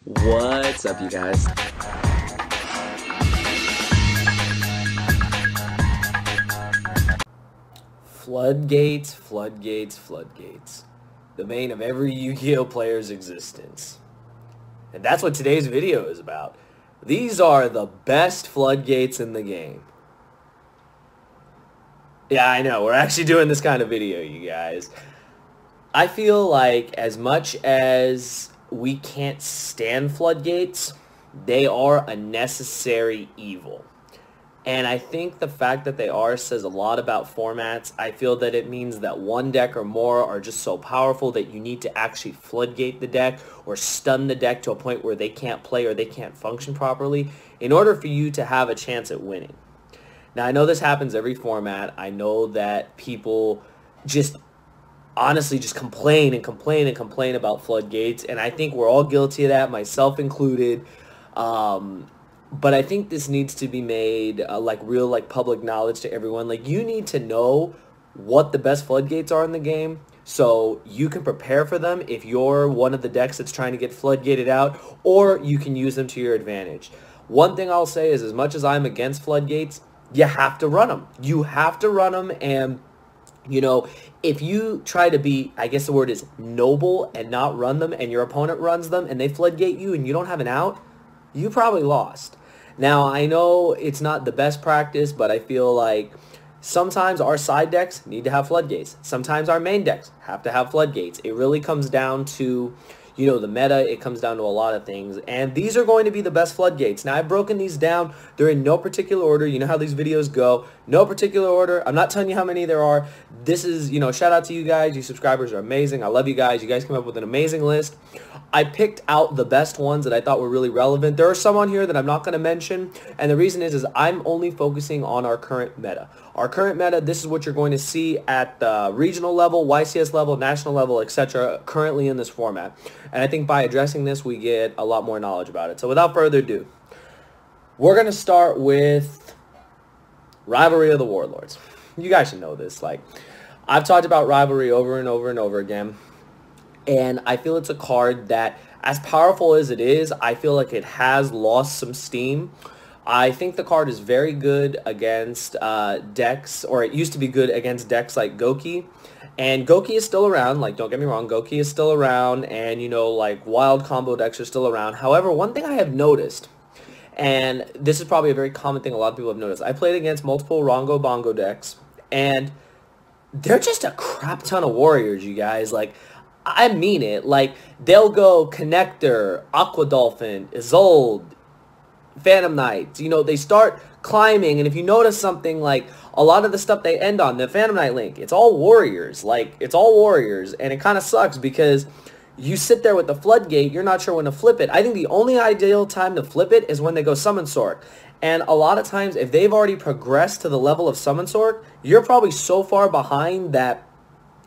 What's up, you guys? Floodgates, floodgates, floodgates. The bane of every Yu-Gi-Oh player's existence. And that's what today's video is about. These are the best floodgates in the game. Yeah, I know, we're actually doing this kind of video, you guys. I feel like as much as we can't stand floodgates, they are a necessary evil. And I think the fact that they are says a lot about formats. I feel that it means that one deck or more are just so powerful that you need to actually floodgate the deck or stun the deck to a point where they can't play or they can't function properly in order for you to have a chance at winning. Now, I know this happens every format. I know that people just honestly just complain and complain and complain about floodgates, and I think we're all guilty of that, myself included. But I think this needs to be made like real like public knowledge to everyone. Like, you need to know what the best floodgates are in the game so you can prepare for them if you're one of the decks that's trying to get floodgated out, or you can use them to your advantage. One thing I'll say is, as much as I'm against floodgates, you have to run them. You have to run them, and you know, if you try to be, I guess the word is noble, and not run them, and your opponent runs them and they floodgate you and you don't have an out, you probably lost. Now, I know it's not the best practice, but I feel like sometimes our side decks need to have floodgates. Sometimes our main decks have to have floodgates. It really comes down to, you know, the meta. It comes down to a lot of things, and these are going to be the best floodgates. Now, I've broken these down. They're in no particular order. You know how these videos go. No particular order. I'm not telling you how many there are. This is, you know, shout out to you guys. You subscribers are amazing. I love you guys. You guys came up with an amazing list. I picked out the best ones that I thought were really relevant. There are some on here that I'm not going to mention, and the reason is I'm only focusing on our current meta. Our current meta, this is what you're going to see at the regional level, YCS level, national level, etc., currently in this format. And I think by addressing this, we get a lot more knowledge about it. So without further ado, we're going to start with Rivalry of the Warlords. You guys should know this. Like, I've talked about Rivalry over and over and over again. And I feel it's a card that, as powerful as it is, I feel like it has lost some steam. I think the card is very good against decks, or it used to be good against decks like Goki. And Goki is still around, like, don't get me wrong, Goki is still around, and, you know, like, wild combo decks are still around. However, one thing I have noticed, and this is probably a very common thing a lot of people have noticed, I played against multiple Rongo Bongo decks, and they're just a crap ton of warriors, you guys. Like, I mean it. Like, they'll go Connector, Aqua Dolphin, Isolde, Phantom Knight. You know, they start climbing, and if you notice something, like, a lot of the stuff they end on, the Phantom Knight link, it's all warriors. Like, it's all warriors, and it kind of sucks because you sit there with the Floodgate, you're not sure when to flip it. I think the only ideal time to flip it is when they go Summon Sork. And a lot of times, if they've already progressed to the level of Summon Sork, you're probably so far behind that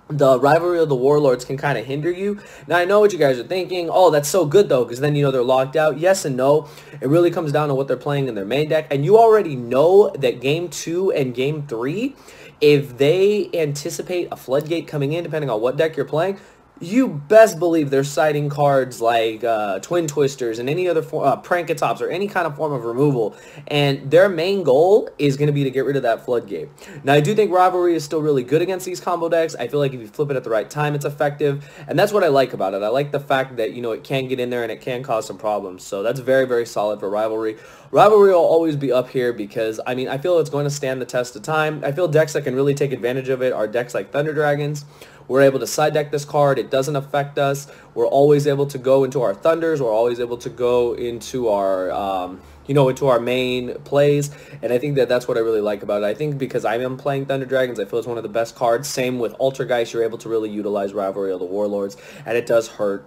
the Rivalry of the Warlords can kind of hinder you. Now, I know what you guys are thinking. Oh, that's so good, though, because then, you know, they're locked out. Yes and no. It really comes down to what they're playing in their main deck. And you already know that Game 2 and Game 3, if they anticipate a Floodgate coming in, depending on what deck you're playing, you best believe they're citing cards like Twin Twisters and any other Prankatops or any kind of form of removal. And their main goal is going to be to get rid of that Floodgate. Now, I do think Rivalry is still really good against these combo decks. I feel like if you flip it at the right time, it's effective. And that's what I like about it. I like the fact that, you know, it can get in there and it can cause some problems. So that's very, very solid for Rivalry. Rivalry will always be up here because, I mean, I feel it's going to stand the test of time. I feel decks that can really take advantage of it are decks like Thunder Dragons. We're able to side deck this card. It doesn't affect us. We're always able to go into our Thunders. We're always able to go into our, you know, into our main plays. And I think that that's what I really like about it. I think because I am playing Thunder Dragons, I feel it's one of the best cards. Same with Ultrageist. You're able to really utilize Rivalry of the Warlords. And it does hurt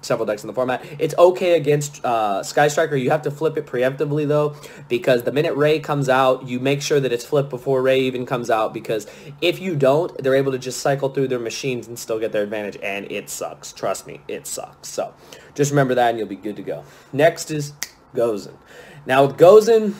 several decks in the format. It's okay against Sky Striker. You have to flip it preemptively, though, because the minute Ray comes out, you make sure that it's flipped before Ray even comes out, because if you don't, they're able to just cycle through their machines and still get their advantage, and it sucks. Trust me, it sucks. So just remember that, and you'll be good to go. Next is Gozen. Now, with Gozen,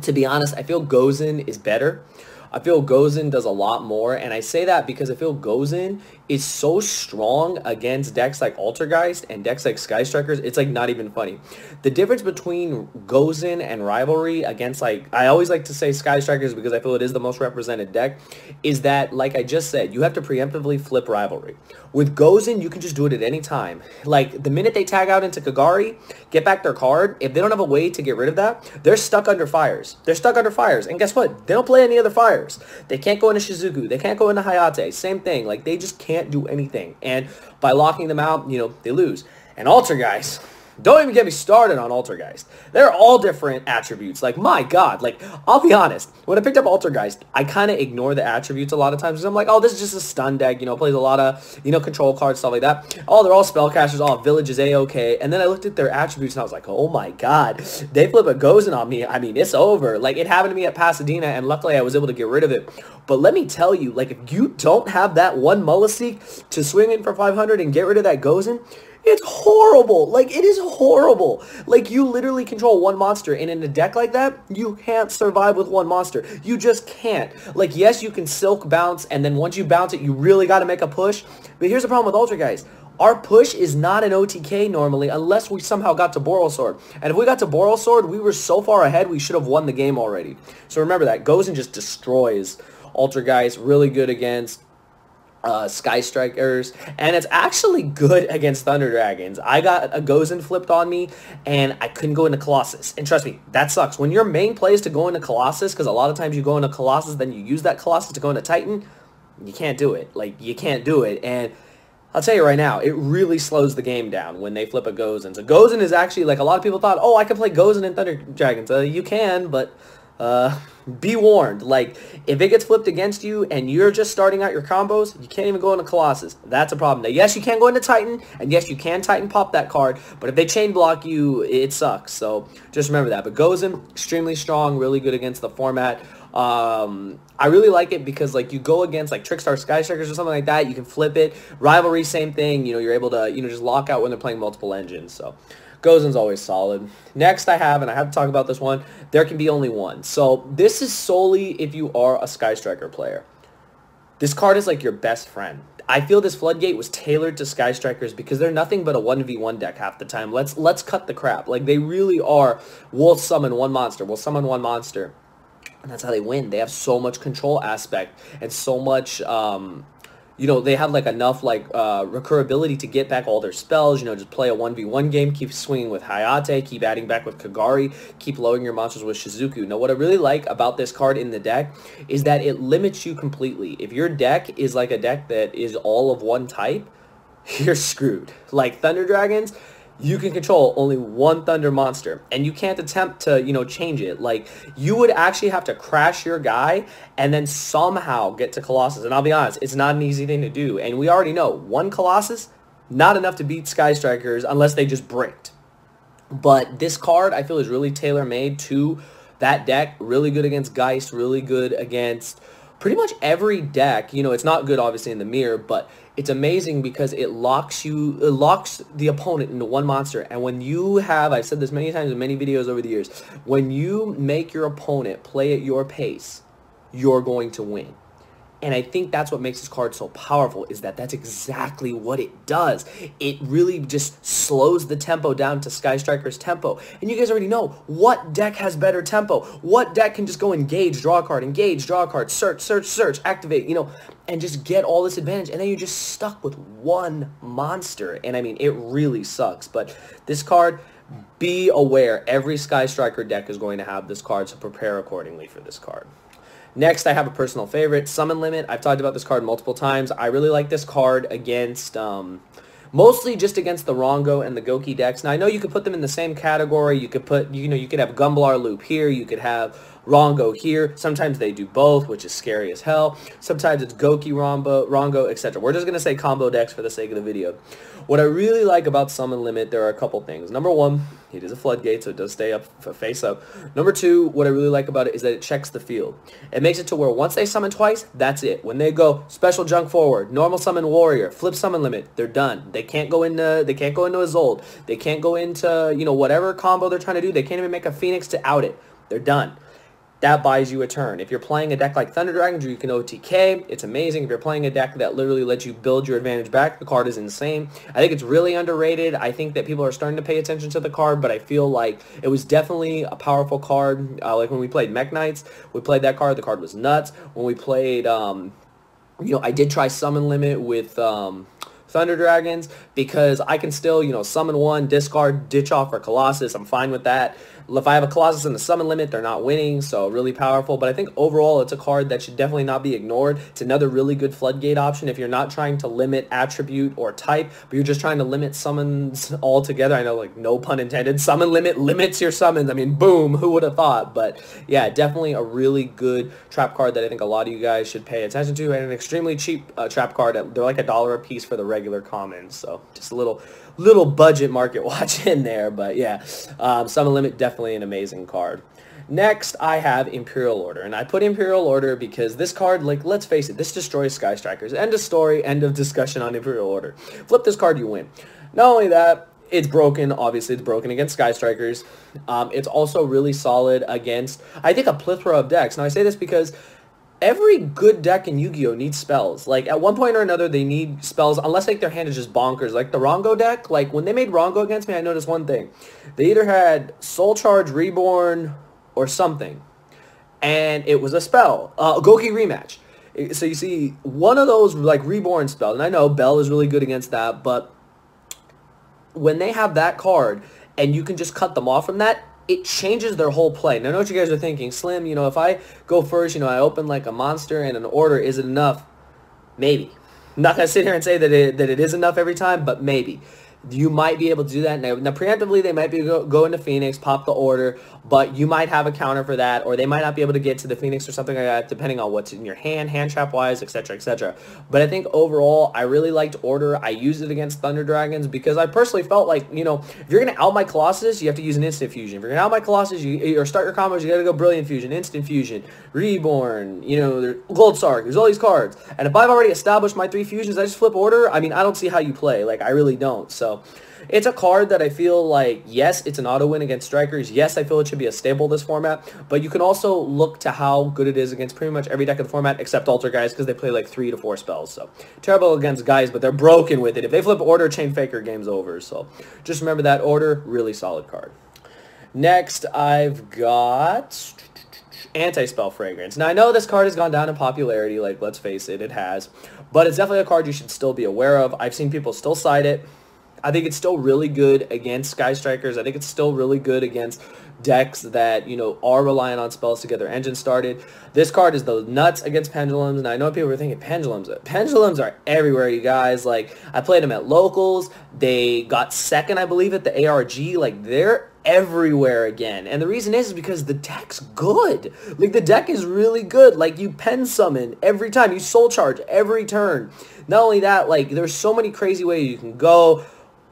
to be honest, I feel Gozen is better. I feel Gozen does a lot more, and I say that because I feel Gozen is so strong against decks like Altergeist and decks like Sky Strikers, it's like not even funny. The difference between Gozen and Rivalry against, like, I always like to say Sky Strikers because I feel it is the most represented deck, is that, like I just said, you have to preemptively flip Rivalry. With Gozen, you can just do it at any time. Like, the minute they tag out into Kagari, get back their card, if they don't have a way to get rid of that, they're stuck under fires. They're stuck under fires. And guess what? They don't play any other fires. They can't go into Shizuku. They can't go into Hayate. Same thing. Like, they just can't do anything. And by locking them out, you know, they lose. And Altergeist, don't even get me started on Altergeist. They're all different attributes. Like, my God. Like, I'll be honest. When I picked up Altergeist, I kind of ignore the attributes a lot of times. Because I'm like, oh, this is just a stun deck. You know, plays a lot of, you know, control cards, stuff like that. Oh, they're all spellcasters. Oh, Village is A-okay. And then I looked at their attributes and I was like, oh my God. They flip a Gozen on me. I mean, it's over. Like, it happened to me at Pasadena, and luckily I was able to get rid of it. But let me tell you, like, if you don't have that one Mullaseek to swing in for 500 and get rid of that Gozen, it's horrible. Like, it is horrible. Like, you literally control one monster, and in a deck like that, you can't survive with one monster. You just can't. Like, yes, you can Silk bounce, and then once you bounce it, you really got to make a push. But here's the problem with Ultra, guys. Our push is not an OTK normally unless we somehow got to Boral Sword. And if we got to Boral Sword, we were so far ahead, we should have won the game already. So remember that. Gozen just destroys Ultra, really good against Sky Strikers, and it's actually good against Thunder Dragons. I got a Gozen flipped on me, and I couldn't go into Colossus. And trust me, that sucks. When your main play is to go into Colossus, because a lot of times you go into Colossus, then you use that Colossus to go into Titan, you can't do it. Like, you can't do it. And I'll tell you right now, it really slows the game down when they flip a Gozen. So Gozen is actually, like, a lot of people thought, oh, I can play Gozen in Thunder Dragons. You can, but be warned. Like, if it gets flipped against you and you're just starting out your combos, you can't even go into Colossus. That's a problem. Now, yes, you can go into Titan, and yes, you can Titan pop that card, but if they chain block you, it sucks. So just remember that. But Gozen, extremely strong, really good against the format. I really like it because, like, you go against, like, Trickstar Sky Strikers or something like that, you can flip it. Rivalry, same thing. You know, you're able to, you know, just lock out when they're playing multiple engines. So Gozen's always solid. Next I have, and I have to talk about this one, There Can Be Only One. So this is solely if you are a Sky Striker player. This card is like your best friend. I feel this Floodgate was tailored to Sky Strikers because they're nothing but a 1v1 deck half the time. Let's cut the crap. Like, they really are, we'll summon one monster. We'll summon one monster. And that's how they win. They have so much control aspect and so much, you know, they have, like, enough, like, recurability to get back all their spells. You know, just play a 1v1 game, keep swinging with Hayate, keep adding back with Kagari, keep lowering your monsters with Shizuku. Now, what I really like about this card in the deck is that it limits you completely. If your deck is like a deck that is all of one type, you're screwed. Like, Thunder Dragons, you can control only one Thunder monster, and you can't attempt to, you know, change it. Like, you would actually have to crash your guy and then somehow get to Colossus. And I'll be honest, it's not an easy thing to do. And we already know, one Colossus, not enough to beat Sky Strikers unless they just bricked. But this card, I feel, is really tailor-made to that deck. Really good against Geist, really good against pretty much every deck. You know, it's not good, obviously, in the mirror, but it's amazing because it locks the opponent into one monster. And when you have, I've said this many times in many videos over the years, when you make your opponent play at your pace, you're going to win. And I think that's what makes this card so powerful, is that that's exactly what it does. It really just slows the tempo down to Sky Striker's tempo. And you guys already know, what deck has better tempo? What deck can just go engage, draw a card, search, search, search, activate, you know, and just get all this advantage. And then you're just stuck with one monster. And I mean, it really sucks. But this card, be aware, every Sky Striker deck is going to have this card, so prepare accordingly for this card. Next, I have a personal favorite, Summon Limit. I've talked about this card multiple times. I really like this card against, mostly just against the Rongo and the Goki decks. Now, I know you could put them in the same category. You could put, you know, you could have Gumblar Loop here. You could have Rongo here. Sometimes they do both, which is scary as hell. Sometimes it's Goki, Rongo, etc. We're just going to say combo decks for the sake of the video. What I really like about Summon Limit, there are a couple things. Number one, it is a Floodgate, so it does stay up, face up. Number two, what I really like about it is that it checks the field. It makes it to where once they summon twice, that's it. When they go Special Junk Forward, Normal Summon Warrior, Flip Summon Limit, they're done. They can't go into Isolde. They can't go into, you know, whatever combo they're trying to do. They can't even make a Phoenix to out it. They're done. that buys you a turn. If you're playing a deck like Thunder Dragons, you can OTK. It's amazing. If you're playing a deck that literally lets you build your advantage back, the card is insane. I think it's really underrated. I think that people are starting to pay attention to the card, but I feel like it was definitely a powerful card. Like when we played Mech Knights, we played that card. The card was nuts. When we played, I did try Summon Limit with Thunder Dragons because I can still, summon one, discard, ditch off for Colossus. I'm fine with that. If I have a Colossus in the summon limit, they're not winning, so really powerful. But I think overall, it's a card that should definitely not be ignored. It's another really good Floodgate option if you're not trying to limit attribute or type, but you're just trying to limit summons altogether. I know, like, no pun intended. Summon limit limits your summons. I mean, boom, who would have thought? But yeah, definitely a really good trap card that I think a lot of you guys should pay attention to, and an extremely cheap trap card. They're like $1 a piece for the regular commons, so just a little budget market watch in there. But yeah, Summon Limit, definitely an amazing card. Next, I have Imperial Order, and I put Imperial Order because this card, like, let's face it, this destroys Sky Strikers. End of story, end of discussion on Imperial Order. Flip this card, you win. Not only that, it's broken. Obviously, it's broken against Sky Strikers. It's also really solid against, I think, a plethora of decks. Now, I say this because every good deck in Yu-Gi-Oh! Needs spells. Like, at one point or another, they need spells, unless, like, their hand is just bonkers. Like, the Rongo deck, like, when they made Rongo against me, I noticed one thing. They either had Soul Charge, Reborn, or something, and it was a spell. Goki Rematch. So you see, one of those, like, Reborn spells, and I know Bell is really good against that, but when they have that card, and you can just cut them off from that, it changes their whole play. Now, I know what you guys are thinking. Slim, if I go first, I open like a monster and an order, is it enough? Maybe. I'm not going to sit here and say that it is enough every time, but maybe. You might be able to do that. Now preemptively, they might be go into Phoenix, pop the order, but you might have a counter for that, or they might not be able to get to the Phoenix or something like that, depending on what's in your hand trap-wise, etc., etc. But I think overall, I really liked Order. I used it against Thunder Dragons because I personally felt like, if you're going to out my Colossus, you have to use an Instant Fusion. If you're going to out my Colossus, or start your combos, you got to go Brilliant Fusion, Instant Fusion, Reborn, Gold Sark. There's all these cards. And if I've already established my 3 fusions, I just flip Order. I mean, I don't see how you play. Like, I really don't. So it's a card that I feel like, yes, it's an auto win against Strikers. Yes, I feel it should be a staple this format, but you can also look to how good it is against pretty much every deck in the format except Alter Guys because they play like 3 to 4 spells. So terrible against Guys, but they're broken with it. If they flip Order, Chain Faker, game's over. So just remember that Order, really solid card. Next, I've got Anti-Spell Fragrance. Now, I know this card has gone down in popularity, like, let's face it, it has, but it's definitely a card you should still be aware of. I've seen people still cite it. I think it's still really good against Sky Strikers. I think it's still really good against decks that, are relying on spells to get their engine started. This card is the nuts against Pendulums, and I know people are thinking Pendulums. Pendulums are everywhere, you guys. Like, I played them at locals. They got second, I believe, at the ARG. Like, they're everywhere again. And the reason is because the deck's good. Like, the deck is really good. Like, you pen summon every time. You soul charge every turn. Not only that, like, there's so many crazy ways you can go.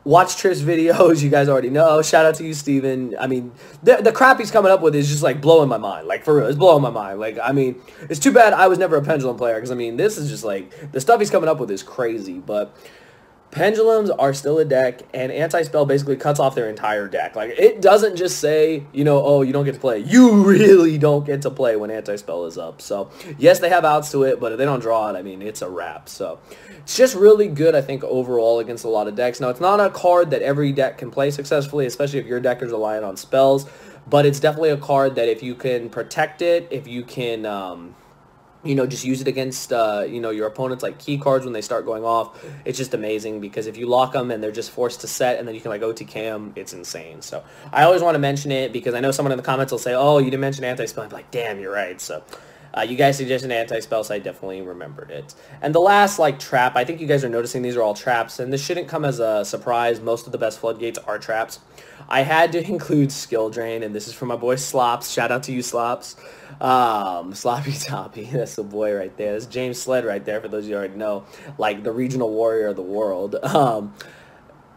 Watch Triff's videos, you guys already know. Shout out to you, Steven. I mean, the crap he's coming up with is just, like, blowing my mind. Like, for real, it's blowing my mind. Like, I mean, it's too bad I was never a Pendulum player, because, I mean, this is just, like, the stuff he's coming up with is crazy, but Pendulums are still a deck, and Anti-Spell basically cuts off their entire deck. Like, it doesn't just say, oh, you don't get to play. You really don't get to play when Anti-Spell is up. So, yes, they have outs to it, but if they don't draw it, I mean, it's a wrap. So, it's just really good, I think, overall against a lot of decks. Now, it's not a card that every deck can play successfully, especially if your deck is relying on spells, but it's definitely a card that if you can protect it, if you can just use it against, your opponents, like key cards when they start going off. It's just amazing because if you lock them and they're just forced to set and then you can, like, OTK them, it's insane. So I always want to mention it because I know someone in the comments will say, oh, you didn't mention Anti-Spell. I'm like, damn, you're right. So you guys suggested Anti-Spell, so I definitely remembered it. And the last, like, trap, I think you guys are noticing these are all traps, and this shouldn't come as a surprise. Most of the best Floodgates are traps. I had to include Skill Drain, and this is from my boy Slops. Shout out to you, Slops. Sloppy Toppy, that's the boy right there. That's James Sled right there, for those of you who already know, like, the regional warrior of the world.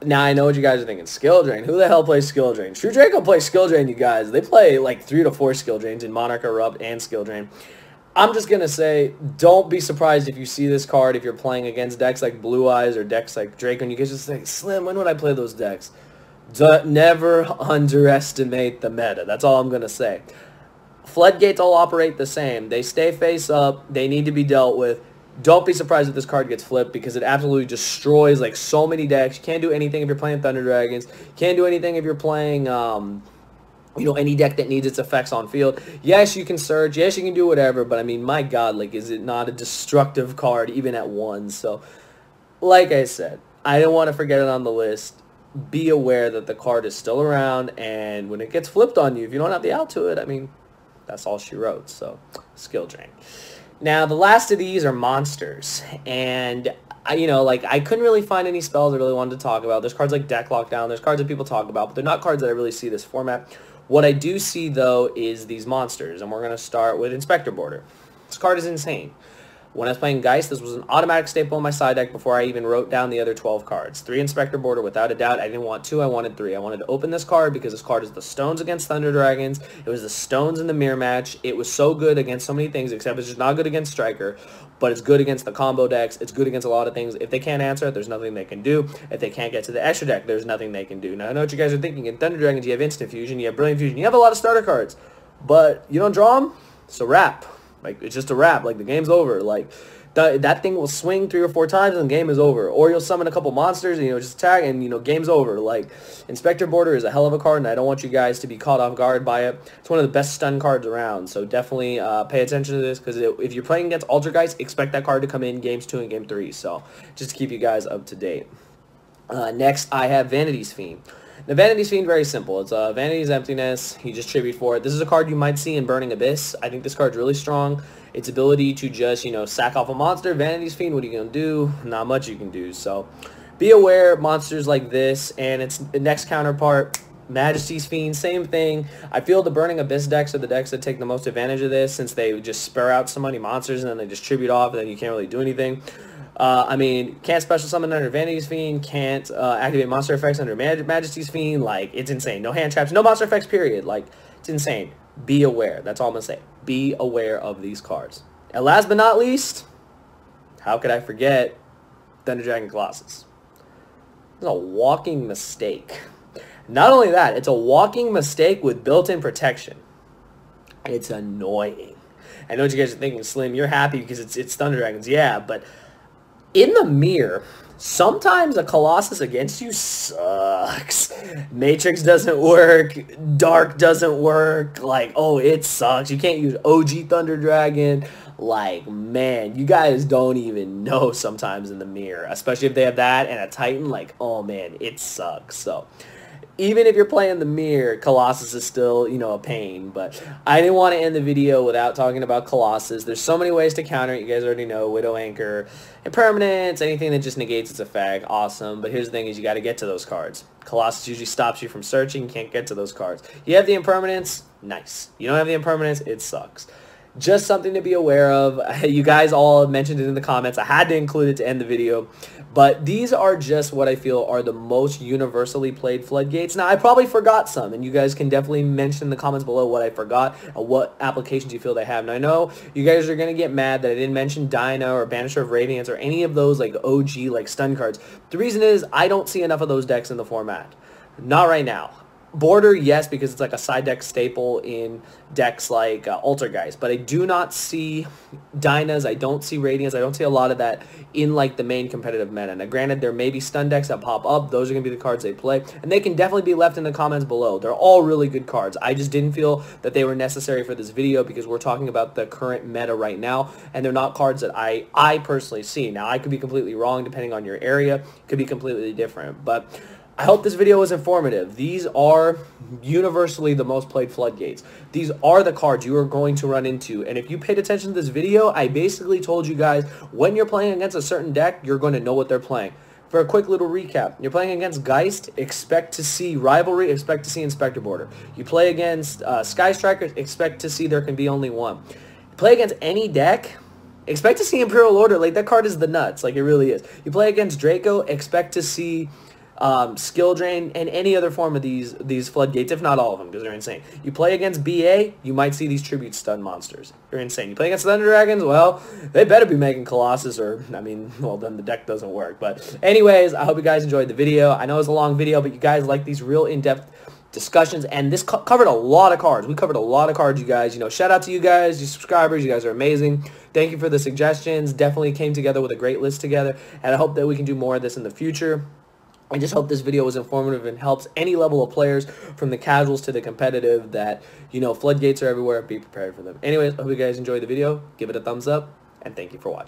Now, I know what you guys are thinking. Skill Drain. Who the hell plays Skill Drain? True Draco plays Skill Drain, you guys. They play, like, 3 to 4 Skill Drains in Monarch Erupt and Skill Drain. I'm just going to say, don't be surprised if you see this card if you're playing against decks like Blue Eyes or decks like Draco, and you guys just think, Slim, when would I play those decks? Never underestimate the meta. That's all I'm going to say. Floodgates all operate the same. They stay face up. They need to be dealt with. Don't be surprised if this card gets flipped because it absolutely destroys like so many decks. You can't do anything if you're playing Thunder Dragons. Can't do anything if you're playing, you know, any deck that needs its effects on field. Yes, you can search. Yes, you can do whatever. But I mean, my God, like, is it not a destructive card even at 1? So, like I said, I didn't want to forget it on the list. Be aware that the card is still around, and when it gets flipped on you, if you don't have the out to it, I mean, that's all she wrote. So, skill drain. Now, the last of these are monsters, and you know, like, I couldn't really find any spells I really wanted to talk about. There's cards like Deck Lockdown. There's cards that people talk about, but they're not cards that I really see this format. What I do see, though, is these monsters, and we're going to start with Inspector Border. This card is insane. When I was playing Geist, this was an automatic staple in my side deck before I even wrote down the other 12 cards. 3 Inspector Border, without a doubt. I didn't want 2, I wanted 3. I wanted to open this card because this card is the Stones against Thunder Dragons. It was the Stones in the mirror match. It was so good against so many things, except it's just not good against Striker, but it's good against the combo decks. It's good against a lot of things. If they can't answer it, there's nothing they can do. If they can't get to the extra deck, there's nothing they can do. Now, I know what you guys are thinking. In Thunder Dragons, you have Instant Fusion, you have Brilliant Fusion, you have a lot of starter cards, but you don't draw them, it's a wrap. Like, it's just a wrap. Like, the game's over. Like, that thing will swing 3 or 4 times and the game is over. Or you'll summon a couple monsters and, you know, just attack and, you know, game's over. Like, Inspector Border is a hell of a card, and I don't want you guys to be caught off guard by it. It's one of the best stun cards around, so definitely pay attention to this, because if you're playing against Altergeist, expect that card to come in games 2 and game 3, so just to keep you guys up to date. Next, I have Vanity's Fiend. The Vanity's Fiend, very simple. It's Vanity's Emptiness. You just tribute for it. This is a card you might see in Burning Abyss. I think this card's really strong. Its ability to just, you know, sack off a monster. Vanity's Fiend, what are you going to do? Not much you can do. So be aware, monsters like this, and its next counterpart, Majesty's Fiend, same thing. I feel the Burning Abyss decks are the decks that take the most advantage of this, since they just spare out so many monsters and then they just tribute off and then you can't really do anything. I mean, can't special summon under Vanity's Fiend, can't activate monster effects under Majesty's Fiend. Like, it's insane. No hand traps, no monster effects, period. Like, it's insane. Be aware. That's all I'm going to say. Be aware of these cards. And last but not least, how could I forget Thunder Dragon Colossus? It's a walking mistake. Not only that, it's a walking mistake with built-in protection. It's annoying. I know what you guys are thinking, Slim, you're happy because it's Thunder Dragons. Yeah, but in the mirror, sometimes a Colossus against you sucks. Matrix doesn't work. Dark doesn't work. Like, oh, it sucks. You can't use OG Thunder Dragon. Like, man, you guys don't even know sometimes in the mirror. Especially if they have that and a Titan. Like, oh, man, it sucks. So even if you're playing the mirror, Colossus is still, you know, a pain. But I didn't want to end the video without talking about Colossus. There's so many ways to counter it. You guys already know. Widow Anchor, Impermanence, anything that just negates its effect. Awesome. But here's the thing is you got to get to those cards. Colossus usually stops you from searching. You can't get to those cards. You have the Impermanence. Nice. You don't have the Impermanence. It sucks. Just something to be aware of. You guys all mentioned it in the comments. I had to include it to end the video. But these are just what I feel are the most universally played Floodgates. Now, I probably forgot some, and you guys can definitely mention in the comments below what I forgot and what applications you feel they have. Now, I know you guys are going to get mad that I didn't mention Dyna or Banisher of Radiance or any of those like OG like stun cards. The reason is I don't see enough of those decks in the format. Not right now. Border, yes, because it's like a side deck staple in decks like Altergeist, but I do not see Dynas, I don't see Radiance, I don't see a lot of that in like the main competitive meta. Now granted, there may be stun decks that pop up, those are going to be the cards they play, and they can definitely be left in the comments below. They're all really good cards. I just didn't feel that they were necessary for this video because we're talking about the current meta right now, and they're not cards that I personally see. Now I could be completely wrong depending on your area, it could be completely different, but I hope this video was informative. These are universally the most played Floodgates. These are the cards you are going to run into. And if you paid attention to this video, I basically told you guys when you're playing against a certain deck, you're going to know what they're playing. For a quick little recap, you're playing against Geist, expect to see Rivalry, expect to see Inspector Border. You play against Sky Strikers, expect to see there can be only one. You play against any deck, expect to see Imperial Order. Like, that card is the nuts. Like, it really is. You play against Draco, expect to see skill drain, and any other form of these floodgates, if not all of them, because they're insane. You play against BA, you might see these tribute stun monsters. They're insane. You play against Thunder Dragons, well, they better be making Colossus, or, I mean, well, then the deck doesn't work. But anyways, I hope you guys enjoyed the video. I know it's a long video, but you guys like these real in-depth discussions, and this covered a lot of cards. We covered a lot of cards, you guys. You know, shout out to you guys, you subscribers. You guys are amazing. Thank you for the suggestions. Definitely came together with a great list together, and I hope that we can do more of this in the future. I just hope this video was informative and helps any level of players, from the casuals to the competitive, that, you know, floodgates are everywhere. Be prepared for them. Anyways, I hope you guys enjoyed the video. Give it a thumbs up, and thank you for watching.